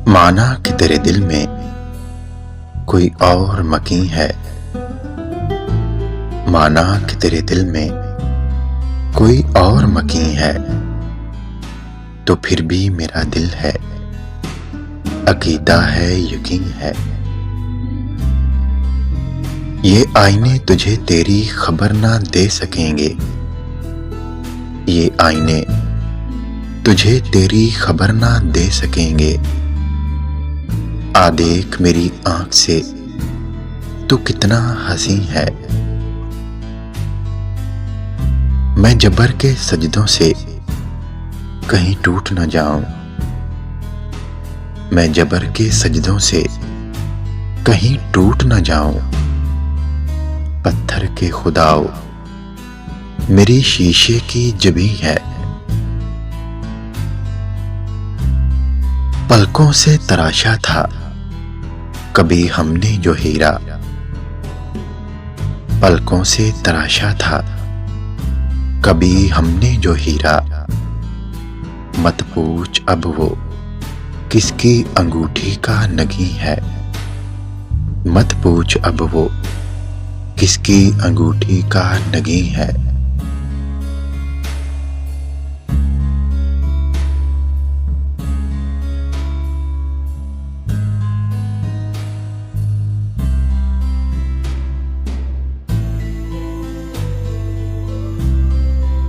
माना कि तेरे दिल में कोई और मकीन है। माना कि तेरे दिल में कोई और मकीन है, तो फिर भी मेरा दिल है, अकीदा है, यकीन है। ये आईने तुझे तेरी खबर ना दे सकेंगे। ये आईने तुझे तेरी खबर ना दे सकेंगे। आ देख मेरी आंख से तू कितना हंसी है। मैं जबर के सजदों से कहीं टूट न जाऊं। मैं जबर के सजदों से कहीं टूट न जाऊं। पत्थर के खुदाओ मेरी शीशे की जबी है। पलकों से तराशा था कभी हमने जो हीरा। पलकों से तराशा था कभी हमने जो हीरा। मत पूछ अब वो किसकी अंगूठी का नगी है। मत पूछ अब वो किसकी अंगूठी का नगी है।